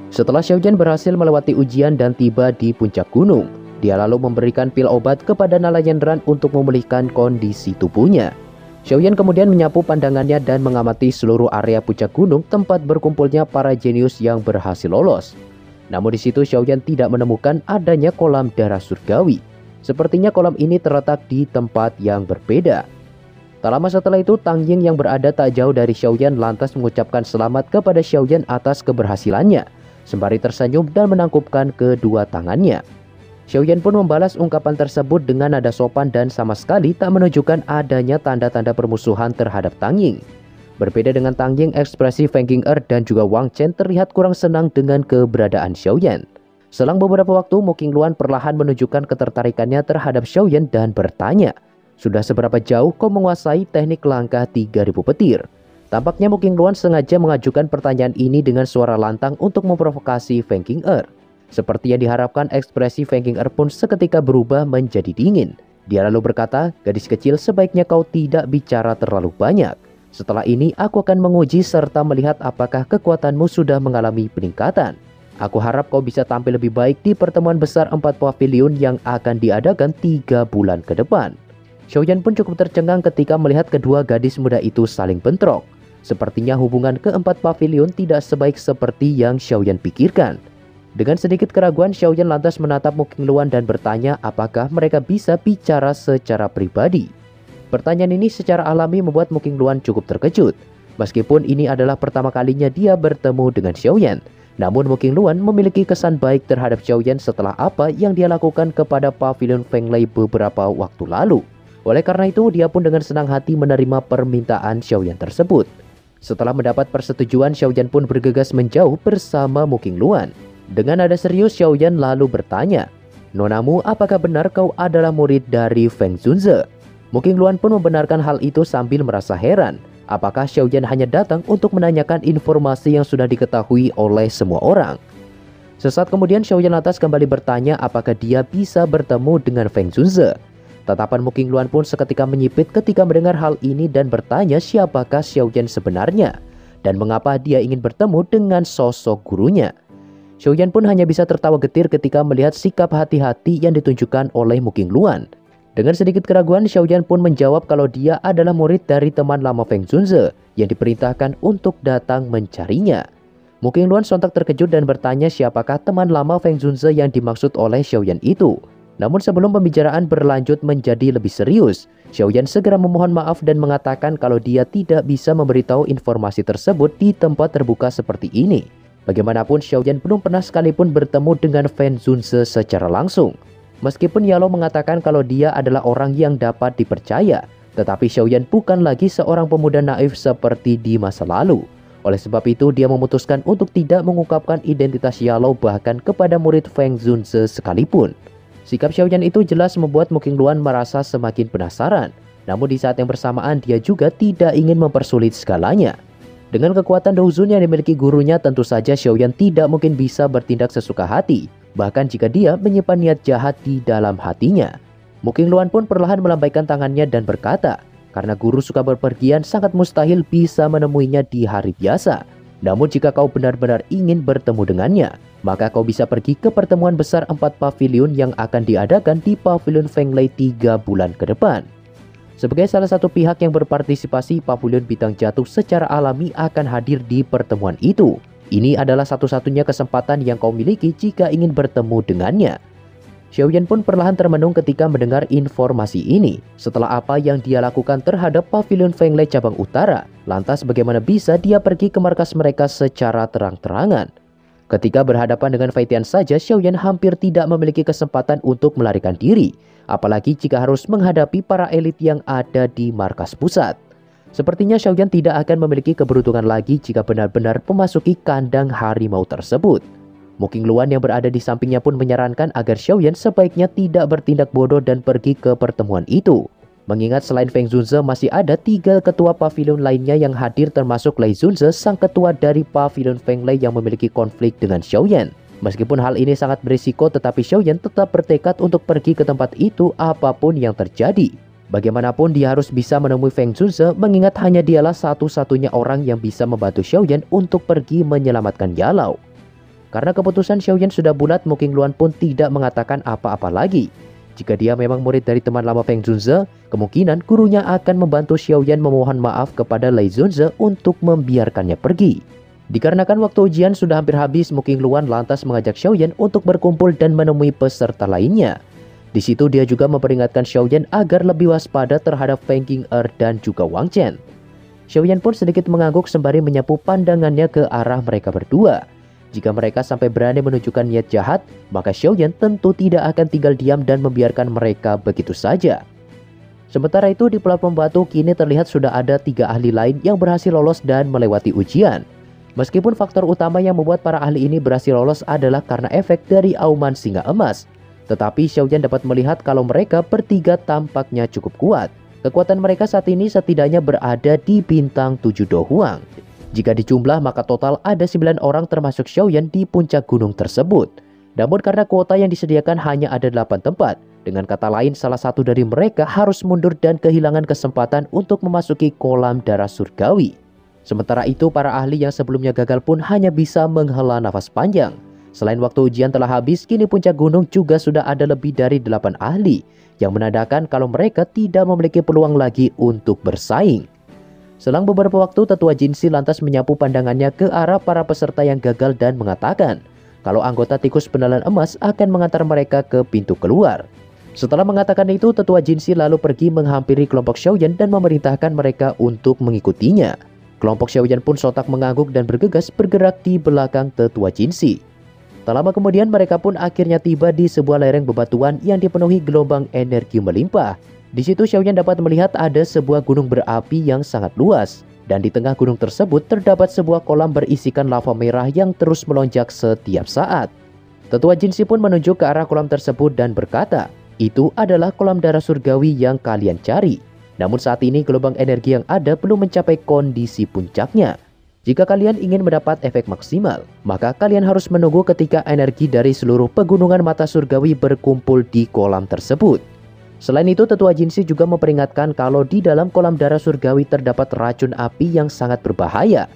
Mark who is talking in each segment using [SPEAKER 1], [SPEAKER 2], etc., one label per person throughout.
[SPEAKER 1] Setelah Xiaoyan berhasil melewati ujian dan tiba di puncak gunung, dia lalu memberikan pil obat kepada Nalayenran untuk memulihkan kondisi tubuhnya. Xiaoyan kemudian menyapu pandangannya dan mengamati seluruh area puncak gunung tempat berkumpulnya para jenius yang berhasil lolos. Namun di situ Xiaoyan tidak menemukan adanya kolam darah surgawi. Sepertinya kolam ini terletak di tempat yang berbeda. Tak lama setelah itu, Tang Ying yang berada tak jauh dari Xiaoyan lantas mengucapkan selamat kepada Xiaoyan atas keberhasilannya, sembari tersenyum dan menangkupkan kedua tangannya. Xiaoyan pun membalas ungkapan tersebut dengan nada sopan dan sama sekali tak menunjukkan adanya tanda-tanda permusuhan terhadap Tang Ying. Berbeda dengan Tang Ying, ekspresi Feng Qing'er dan juga Wang Chen terlihat kurang senang dengan keberadaan Xiaoyan. Selang beberapa waktu, Mu Qingluan perlahan menunjukkan ketertarikannya terhadap Xiaoyan dan bertanya, "Sudah seberapa jauh kau menguasai teknik langkah 3000 petir?" Tampaknya Mu Qingluan sengaja mengajukan pertanyaan ini dengan suara lantang untuk memprovokasi Feng Qing'er. Seperti yang diharapkan, ekspresi Feng Qing'er pun seketika berubah menjadi dingin. Dia lalu berkata, "Gadis kecil, sebaiknya kau tidak bicara terlalu banyak. Setelah ini aku akan menguji serta melihat apakah kekuatanmu sudah mengalami peningkatan. Aku harap kau bisa tampil lebih baik di pertemuan besar 4 pavilion yang akan diadakan 3 bulan ke depan." Xiaoyan pun cukup tercengang ketika melihat kedua gadis muda itu saling bentrok. Sepertinya hubungan keempat pavilion tidak sebaik seperti yang Xiaoyan pikirkan. Dengan sedikit keraguan, Xiaoyan lantas menatap Mu Qingluan dan bertanya apakah mereka bisa bicara secara pribadi. Pertanyaan ini secara alami membuat Mu Qingluan cukup terkejut. Meskipun ini adalah pertama kalinya dia bertemu dengan Xiaoyan, namun Mu Qingluan memiliki kesan baik terhadap Xiaoyan setelah apa yang dia lakukan kepada pavilion Feng Lei beberapa waktu lalu. Oleh karena itu, dia pun dengan senang hati menerima permintaan Xiaoyan tersebut. Setelah mendapat persetujuan, Xiaoyan pun bergegas menjauh bersama Mu Qingluan. Dengan nada serius, Xiaoyan lalu bertanya, "Nonamu, apakah benar kau adalah murid dari Feng Zunze?" Mu Qingluan pun membenarkan hal itu sambil merasa heran. Apakah Xiaoyan hanya datang untuk menanyakan informasi yang sudah diketahui oleh semua orang? Sesaat kemudian, Xiaoyan lantas kembali bertanya apakah dia bisa bertemu dengan Feng Zunze. Tatapan Mu Qingluan pun seketika menyipit ketika mendengar hal ini dan bertanya siapakah Xiaoyan sebenarnya dan mengapa dia ingin bertemu dengan sosok gurunya. Xiaoyan pun hanya bisa tertawa getir ketika melihat sikap hati-hati yang ditunjukkan oleh Mu Qingluan. Dengan sedikit keraguan, Xiaoyan pun menjawab kalau dia adalah murid dari teman lama Feng Zunze yang diperintahkan untuk datang mencarinya. Mu Qingluan sontak terkejut dan bertanya siapakah teman lama Feng Zunze yang dimaksud oleh Xiaoyan itu. Namun sebelum pembicaraan berlanjut menjadi lebih serius, Xiaoyan segera memohon maaf dan mengatakan kalau dia tidak bisa memberitahu informasi tersebut di tempat terbuka seperti ini. Bagaimanapun, Xiaoyan belum pernah sekalipun bertemu dengan Feng Zunze secara langsung. Meskipun Yalo mengatakan kalau dia adalah orang yang dapat dipercaya, tetapi Xiaoyan bukan lagi seorang pemuda naif seperti di masa lalu. Oleh sebab itu, dia memutuskan untuk tidak mengungkapkan identitas Yalo bahkan kepada murid Feng Zunze sekalipun. Sikap Xiaoyan itu jelas membuat Mu Qingluan merasa semakin penasaran. Namun di saat yang bersamaan, dia juga tidak ingin mempersulit segalanya. Dengan kekuatan Douzun yang dimiliki gurunya, tentu saja Xiaoyan tidak mungkin bisa bertindak sesuka hati, bahkan jika dia menyimpan niat jahat di dalam hatinya. Mu Qingluan pun perlahan melambaikan tangannya dan berkata, "Karena guru suka berpergian, sangat mustahil bisa menemuinya di hari biasa. Namun jika kau benar-benar ingin bertemu dengannya, maka kau bisa pergi ke pertemuan besar 4 pavilion yang akan diadakan di pavilion Feng Lei 3 bulan ke depan." Sebagai salah satu pihak yang berpartisipasi, pavilion bintang jatuh secara alami akan hadir di pertemuan itu. Ini adalah satu-satunya kesempatan yang kau miliki jika ingin bertemu dengannya. Xiaoyan pun perlahan termenung ketika mendengar informasi ini. Setelah apa yang dia lakukan terhadap pavilion Feng Lei cabang utara, lantas bagaimana bisa dia pergi ke markas mereka secara terang-terangan? Ketika berhadapan dengan Fei Tian saja, Xiaoyan hampir tidak memiliki kesempatan untuk melarikan diri. Apalagi jika harus menghadapi para elit yang ada di markas pusat. Sepertinya Xiaoyan tidak akan memiliki keberuntungan lagi jika benar-benar memasuki kandang harimau tersebut. Mu Qingluan yang berada di sampingnya pun menyarankan agar Xiaoyan sebaiknya tidak bertindak bodoh dan pergi ke pertemuan itu. Mengingat selain Feng Zunze masih ada 3 ketua pavilion lainnya yang hadir termasuk Lei Zunze, sang ketua dari pavilion Feng Lei yang memiliki konflik dengan Xiaoyan. Meskipun hal ini sangat berisiko, tetapi Xiaoyan tetap bertekad untuk pergi ke tempat itu apapun yang terjadi. Bagaimanapun dia harus bisa menemui Feng Zunze, mengingat hanya dialah satu-satunya orang yang bisa membantu Xiaoyan untuk pergi menyelamatkan Yalau. Karena keputusan Xiaoyan sudah bulat, Mu Qingluan pun tidak mengatakan apa-apa lagi. Jika dia memang murid dari teman lama Feng Zunze, kemungkinan gurunya akan membantu Xiaoyan memohon maaf kepada Lei Zunze untuk membiarkannya pergi. Dikarenakan waktu ujian sudah hampir habis, Mu Qingluan lantas mengajak Xiaoyan untuk berkumpul dan menemui peserta lainnya. Di situ dia juga memperingatkan Xiaoyan agar lebih waspada terhadap Feng Qing'er dan juga Wang Chen. Xiaoyan pun sedikit mengangguk sembari menyapu pandangannya ke arah mereka berdua. Jika mereka sampai berani menunjukkan niat jahat, maka Xiaoyan tentu tidak akan tinggal diam dan membiarkan mereka begitu saja. Sementara itu di platform batu kini terlihat sudah ada 3 ahli lain yang berhasil lolos dan melewati ujian. Meskipun faktor utama yang membuat para ahli ini berhasil lolos adalah karena efek dari auman singa emas, tetapi Xiaoyan dapat melihat kalau mereka bertiga tampaknya cukup kuat. Kekuatan mereka saat ini setidaknya berada di bintang 7 Do Huang. Jika dijumlah maka total ada 9 orang termasuk Xiaoyan di puncak gunung tersebut. Namun karena kuota yang disediakan hanya ada 8 tempat, dengan kata lain salah satu dari mereka harus mundur dan kehilangan kesempatan untuk memasuki kolam darah surgawi. Sementara itu para ahli yang sebelumnya gagal pun hanya bisa menghela nafas panjang. Selain waktu ujian telah habis, kini puncak gunung juga sudah ada lebih dari 8 ahli, yang menandakan kalau mereka tidak memiliki peluang lagi untuk bersaing. Selang beberapa waktu, Tetua Jinsi lantas menyapu pandangannya ke arah para peserta yang gagal dan mengatakan kalau anggota tikus pendalan emas akan mengantar mereka ke pintu keluar. Setelah mengatakan itu, Tetua Jinsi lalu pergi menghampiri kelompok Xiaoyan dan memerintahkan mereka untuk mengikutinya. Kelompok Xiaoyan pun sontak mengangguk dan bergegas bergerak di belakang Tetua Jinsi. Tak lama kemudian mereka pun akhirnya tiba di sebuah lereng bebatuan yang dipenuhi gelombang energi melimpah. Di situ Xiaoyan dapat melihat ada sebuah gunung berapi yang sangat luas, dan di tengah gunung tersebut terdapat sebuah kolam berisikan lava merah yang terus melonjak setiap saat. Tetua Jinsi pun menunjuk ke arah kolam tersebut dan berkata, "Itu adalah kolam darah surgawi yang kalian cari. Namun saat ini gelombang energi yang ada belum mencapai kondisi puncaknya. Jika kalian ingin mendapat efek maksimal, maka kalian harus menunggu ketika energi dari seluruh pegunungan mata surgawi berkumpul di kolam tersebut." Selain itu, Tetua Jinsi juga memperingatkan kalau di dalam kolam darah surgawi terdapat racun api yang sangat berbahaya.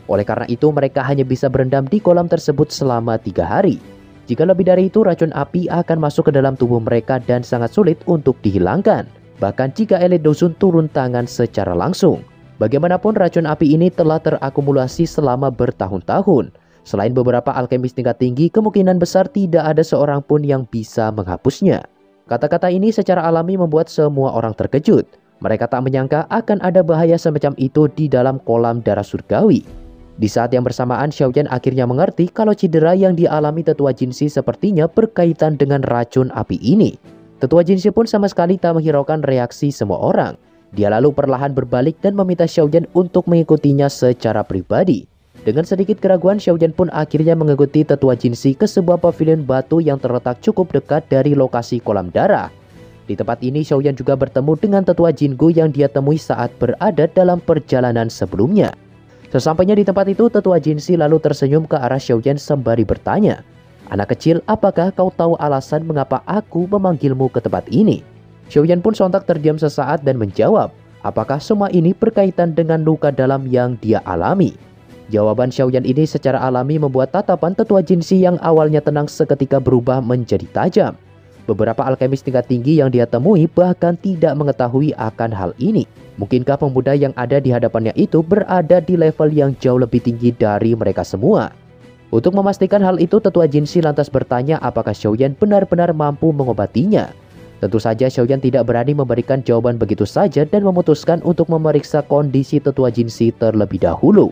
[SPEAKER 1] Oleh karena itu, mereka hanya bisa berendam di kolam tersebut selama 3 hari. Jika lebih dari itu, racun api akan masuk ke dalam tubuh mereka dan sangat sulit untuk dihilangkan. Bahkan jika elit dusun turun tangan secara langsung. Bagaimanapun racun api ini telah terakumulasi selama bertahun-tahun. Selain beberapa alkemis tingkat tinggi, kemungkinan besar tidak ada seorang pun yang bisa menghapusnya. Kata-kata ini secara alami membuat semua orang terkejut. Mereka tak menyangka akan ada bahaya semacam itu di dalam kolam darah surgawi. Di saat yang bersamaan, Xiaoyan akhirnya mengerti kalau cedera yang dialami Tetua Jinsi sepertinya berkaitan dengan racun api ini. Tetua Jinsi pun sama sekali tak menghiraukan reaksi semua orang. Dia lalu perlahan berbalik dan meminta Xiaoyan untuk mengikutinya secara pribadi. Dengan sedikit keraguan, Xiaoyan pun akhirnya mengikuti Tetua Jinsi ke sebuah pavilion batu yang terletak cukup dekat dari lokasi kolam darah. Di tempat ini, Xiaoyan juga bertemu dengan Tetua Jingu yang dia temui saat berada dalam perjalanan sebelumnya. Sesampainya di tempat itu, Tetua Jinsi lalu tersenyum ke arah Xiaoyan sembari bertanya, "Anak kecil, apakah kau tahu alasan mengapa aku memanggilmu ke tempat ini?" Xiaoyan pun sontak terdiam sesaat dan menjawab, apakah semua ini berkaitan dengan luka dalam yang dia alami. Jawaban Xiaoyan ini secara alami membuat tatapan Tetua Jinsi yang awalnya tenang seketika berubah menjadi tajam. Beberapa alkemis tingkat tinggi yang dia temui bahkan tidak mengetahui akan hal ini. Mungkinkah pemuda yang ada di hadapannya itu berada di level yang jauh lebih tinggi dari mereka semua? Untuk memastikan hal itu, Tetua Jinsi lantas bertanya apakah Xiaoyan benar-benar mampu mengobatinya. Tentu saja Xiaoyan tidak berani memberikan jawaban begitu saja dan memutuskan untuk memeriksa kondisi Tetua Jinsi terlebih dahulu.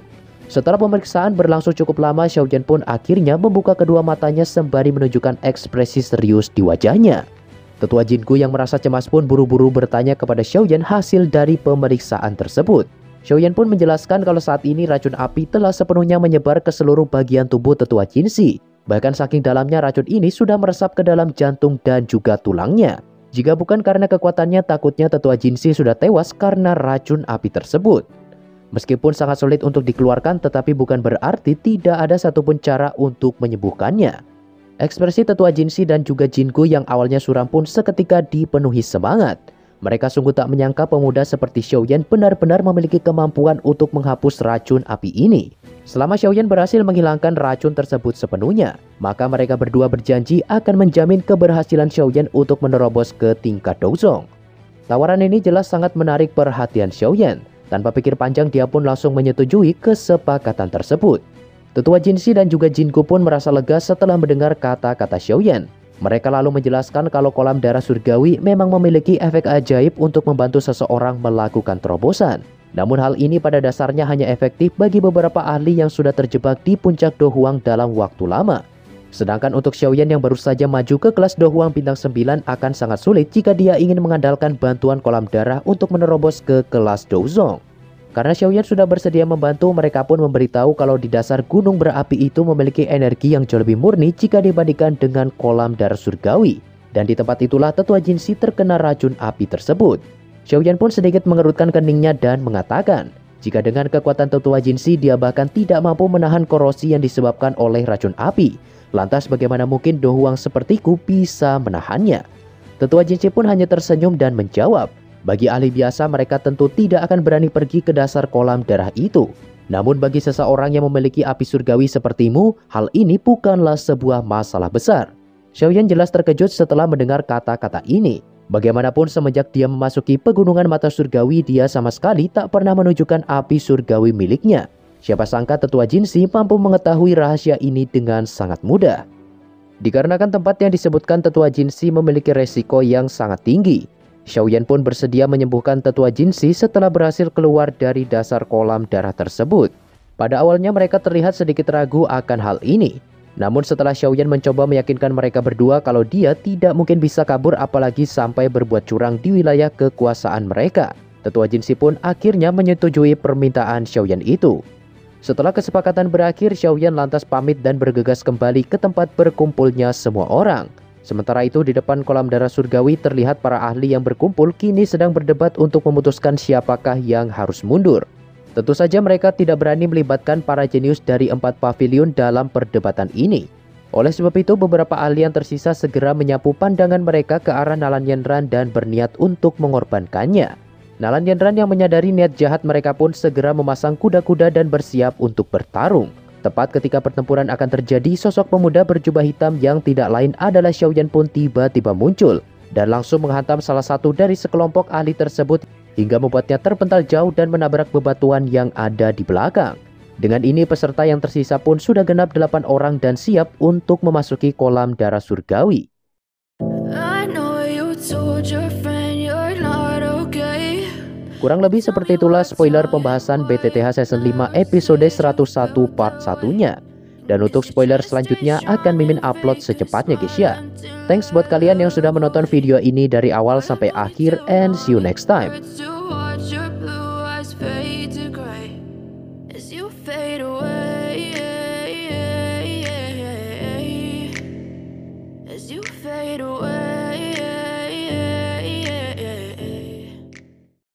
[SPEAKER 1] Setelah pemeriksaan berlangsung cukup lama, Xiaoyan pun akhirnya membuka kedua matanya sembari menunjukkan ekspresi serius di wajahnya. Tetua Jingu yang merasa cemas pun buru-buru bertanya kepada Xiaoyan hasil dari pemeriksaan tersebut. Xiaoyan pun menjelaskan kalau saat ini racun api telah sepenuhnya menyebar ke seluruh bagian tubuh Tetua Jinsi. Bahkan saking dalamnya racun ini sudah meresap ke dalam jantung dan juga tulangnya. Jika bukan karena kekuatannya, takutnya Tetua Jinsi sudah tewas karena racun api tersebut. Meskipun sangat sulit untuk dikeluarkan, tetapi bukan berarti tidak ada satupun cara untuk menyembuhkannya. Ekspresi Tetua Jinsi dan juga Jingu yang awalnya suram pun seketika dipenuhi semangat. Mereka sungguh tak menyangka pemuda seperti Xiaoyan benar-benar memiliki kemampuan untuk menghapus racun api ini. Selama Xiaoyan berhasil menghilangkan racun tersebut sepenuhnya, maka mereka berdua berjanji akan menjamin keberhasilan Xiaoyan untuk menerobos ke tingkat Douzong. Tawaran ini jelas sangat menarik perhatian Xiaoyan. Tanpa pikir panjang dia pun langsung menyetujui kesepakatan tersebut. Tetua Jinxi dan juga Jinku pun merasa lega setelah mendengar kata-kata Xiaoyan. Mereka lalu menjelaskan kalau kolam darah surgawi memang memiliki efek ajaib untuk membantu seseorang melakukan terobosan. Namun hal ini pada dasarnya hanya efektif bagi beberapa ahli yang sudah terjebak di puncak Do Huang dalam waktu lama. Sedangkan untuk Xiaoyan yang baru saja maju ke kelas Do Huang bintang 9 akan sangat sulit jika dia ingin mengandalkan bantuan kolam darah untuk menerobos ke kelas Douzong. Karena Xiaoyan sudah bersedia membantu, mereka pun memberitahu kalau di dasar gunung berapi itu memiliki energi yang jauh lebih murni jika dibandingkan dengan kolam darah surgawi. Dan di tempat itulah Tetua Jinxi terkena racun api tersebut. Xiaoyan pun sedikit mengerutkan keningnya dan mengatakan, jika dengan kekuatan Tetua Jinxi dia bahkan tidak mampu menahan korosi yang disebabkan oleh racun api. Lantas bagaimana mungkin Do Huang sepertiku bisa menahannya? Tetua Jinxi pun hanya tersenyum dan menjawab, bagi ahli biasa mereka tentu tidak akan berani pergi ke dasar kolam darah itu. Namun bagi seseorang yang memiliki api surgawi sepertimu, hal ini bukanlah sebuah masalah besar. Xiaoyan jelas terkejut setelah mendengar kata-kata ini. Bagaimanapun semenjak dia memasuki pegunungan mata surgawi, dia sama sekali tak pernah menunjukkan api surgawi miliknya. Siapa sangka Tetua Jinxi mampu mengetahui rahasia ini dengan sangat mudah. Dikarenakan tempat yang disebutkan Tetua Jinxi memiliki resiko yang sangat tinggi, Xiaoyan pun bersedia menyembuhkan Tetua Jinxi setelah berhasil keluar dari dasar kolam darah tersebut. Pada awalnya mereka terlihat sedikit ragu akan hal ini. Namun setelah Xiaoyan mencoba meyakinkan mereka berdua kalau dia tidak mungkin bisa kabur apalagi sampai berbuat curang di wilayah kekuasaan mereka, Tetua Jinxi pun akhirnya menyetujui permintaan Xiaoyan itu. Setelah kesepakatan berakhir, Xiaoyan lantas pamit dan bergegas kembali ke tempat berkumpulnya semua orang. Sementara itu di depan kolam darah surgawi terlihat para ahli yang berkumpul kini sedang berdebat untuk memutuskan siapakah yang harus mundur. Tentu saja mereka tidak berani melibatkan para jenius dari 4 pavilion dalam perdebatan ini. Oleh sebab itu beberapa ahli yang tersisa segera menyapu pandangan mereka ke arah Nalan Yanran dan berniat untuk mengorbankannya. Nalan Yanran yang menyadari niat jahat mereka pun segera memasang kuda-kuda dan bersiap untuk bertarung. Tepat ketika pertempuran akan terjadi, sosok pemuda berjubah hitam yang tidak lain adalah Xiaoyan pun tiba-tiba muncul dan langsung menghantam salah satu dari sekelompok ahli tersebut hingga membuatnya terpental jauh dan menabrak bebatuan yang ada di belakang. Dengan ini peserta yang tersisa pun sudah genap 8 orang dan siap untuk memasuki kolam darah surgawi. Kurang lebih seperti itulah spoiler pembahasan BTTH Season 5 episode 101 part 1-nya. Dan untuk spoiler selanjutnya akan Mimin upload secepatnya guys ya. Thanks buat kalian yang sudah menonton video ini dari awal sampai akhir and see you next time. Fade away.